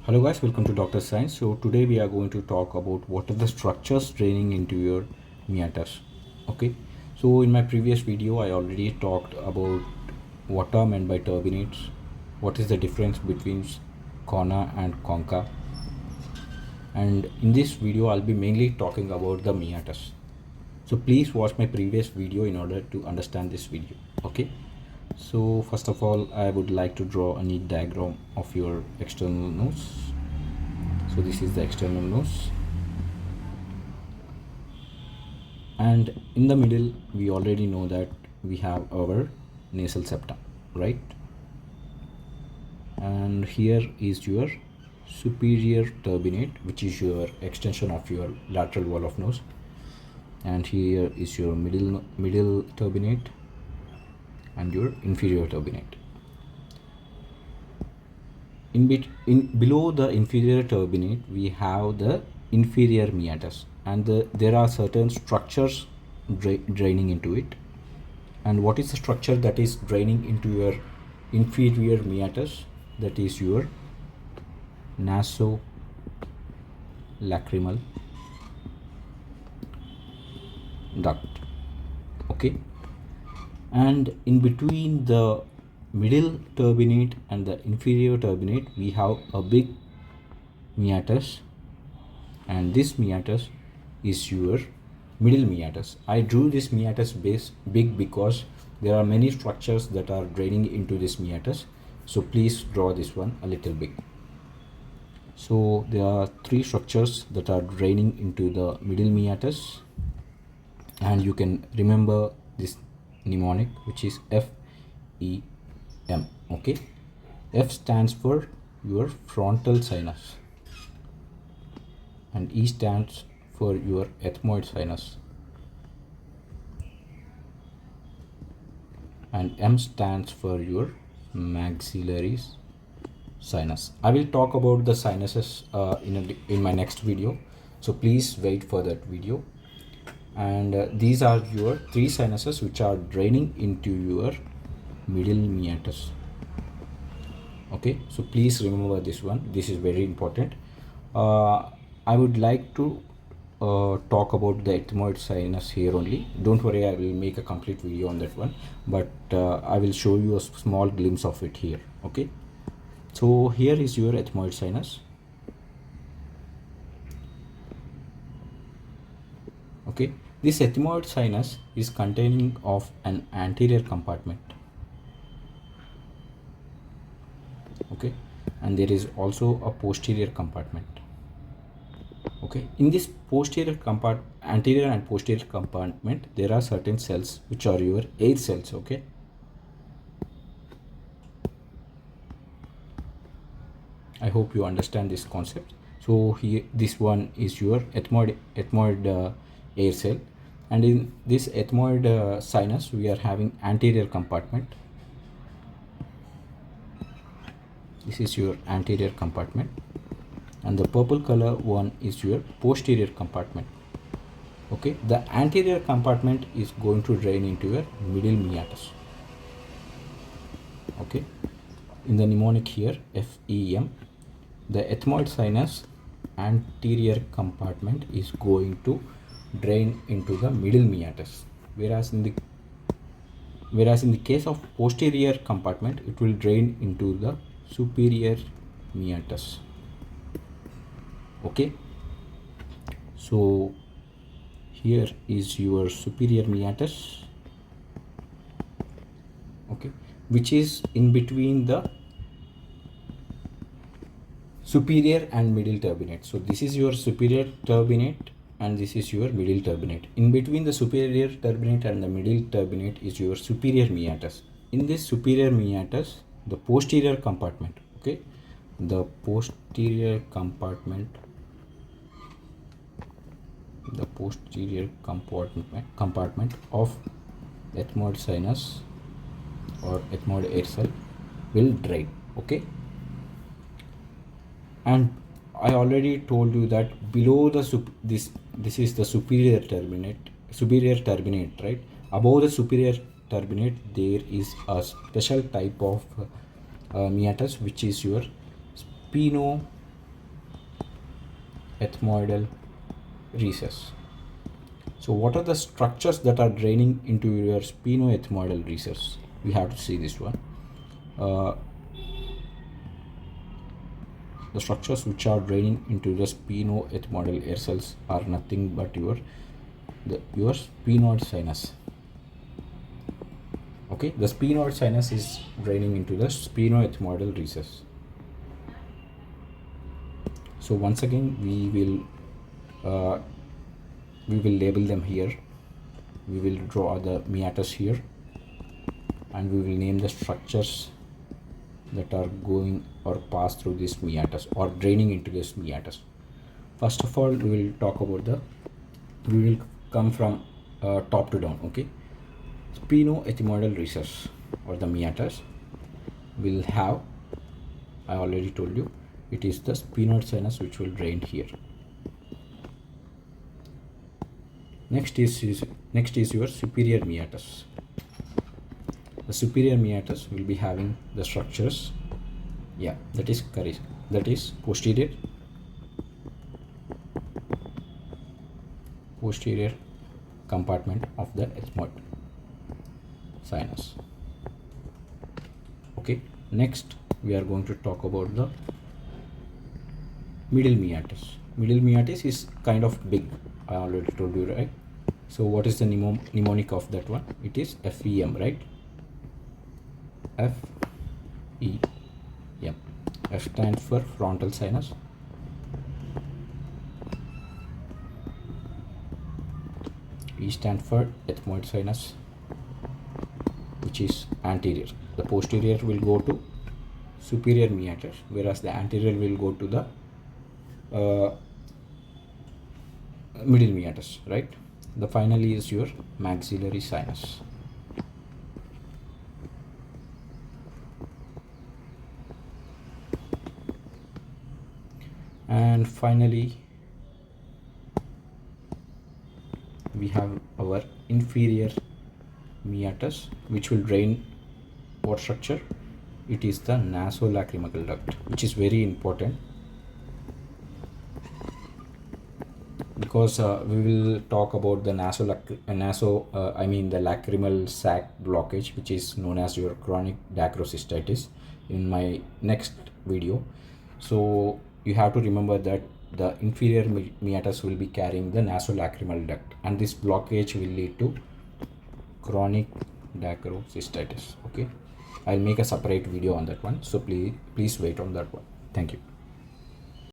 Hello guys, welcome to Dr. Science. So today we are going to talk about what are the structures draining into your meatus. Okay, so in my previous video I already talked about what are meant by turbinates, what is the difference between Choana and Concha, and in this video I'll be mainly talking about the meatus. So please watch my previous video in order to understand this video. Okay, so first of all I would like to draw a neat diagram of your external nose. So this is the external nose, and in the middle we already know that we have our nasal septum, right? And here is your superior turbinate, which is your extension of your lateral wall of nose, and here is your middle turbinate and your inferior turbinate. Below the inferior turbinate we have the inferior meatus, and there are certain structures draining into it. And what is the structure that is draining into your inferior meatus? That is your nasolacrimal duct. Okay, and in between the middle turbinate and the inferior turbinate we have a big meatus, and this meatus is your middle meatus. I drew this meatus base big because there are many structures that are draining into this meatus, so please draw this one a little big. So there are three structures that are draining into the middle meatus, and you can remember this mnemonic, which is FEM. Okay, F stands for your frontal sinus, and E stands for your ethmoid sinus, and M stands for your maxillary sinus. I will talk about the sinuses in my next video, so please wait for that video. And these are your three sinuses which are draining into your middle meatus. Okay, so please remember this one. This is very important. I would like to talk about the ethmoid sinus here only. Don't worry, I will make a complete video on that one, but I will show you a small glimpse of it here. Okay, so here is your ethmoid sinus. Okay, this ethmoid sinus is containing of an anterior compartment. Okay, and there is also a posterior compartment. Okay, in this anterior and posterior compartment there are certain cells which are your air cells. Okay, I hope you understand this concept. So here this one is your ethmoid air cell, and in this ethmoid sinus we are having anterior compartment. This is your anterior compartment, and the purple color one is your posterior compartment. Okay, the anterior compartment is going to drain into your middle meatus. Okay, in the mnemonic here FEM, the ethmoid sinus anterior compartment is going to drain into the middle meatus, whereas in the case of posterior compartment it will drain into the superior meatus. Okay, so here is your superior meatus. Okay, which is in between the superior and middle turbinate. So this is your superior turbinate and this is your middle turbinate. In between the superior turbinate and the middle turbinate is your superior meatus. In this superior meatus, the posterior compartment, okay, the posterior compartment of ethmoid sinus or ethmoid air cell will drain. Okay, and I already told you that below the this is the superior turbinate, right? Above the superior turbinate there is a special type of meatus, which is your Sphenoethmoidal ethmoidal recess. So what are the structures that are draining into your sphenoethmoidal recess? We have to see this one. The structures which are draining into the sphenoethmoidal air cells are nothing but your sphenoid sinus. Okay, the sphenoid sinus is draining into the sphenoethmoidal recess. So once again, we will label them here. We will draw the meatus here, and we will name the structures that are going or pass through this meatus or draining into this meatus. First of all, we will come from top to down. Okay, sphenoethmoidal recess or the meatus will have, I already told you, it is the sphenoid sinus which will drain here. Next is your superior meatus. The superior meatus will be having the structures, that is posterior compartment of the ethmoid sinus. Okay, next we are going to talk about the middle meatus. Middle meatus is kind of big, I already told you, right? So what is the mnemonic of that one? It is FEM, right? FEM. F stands for frontal sinus. E stands for ethmoid sinus, which is anterior. The posterior will go to superior meatus, whereas the anterior will go to the middle meatus, right? The finally is your maxillary sinus. And finally, we have our inferior meatus, which will drain what structure? It is the nasolacrimal duct, which is very important because we will talk about the the lacrimal sac blockage, which is known as your chronic dacrocystitis, in my next video. So you have to remember that the inferior meatus will be carrying the nasolacrimal duct, and this blockage will lead to chronic dacrocystitis. Okay, I'll make a separate video on that one, so please wait on that one. Thank you.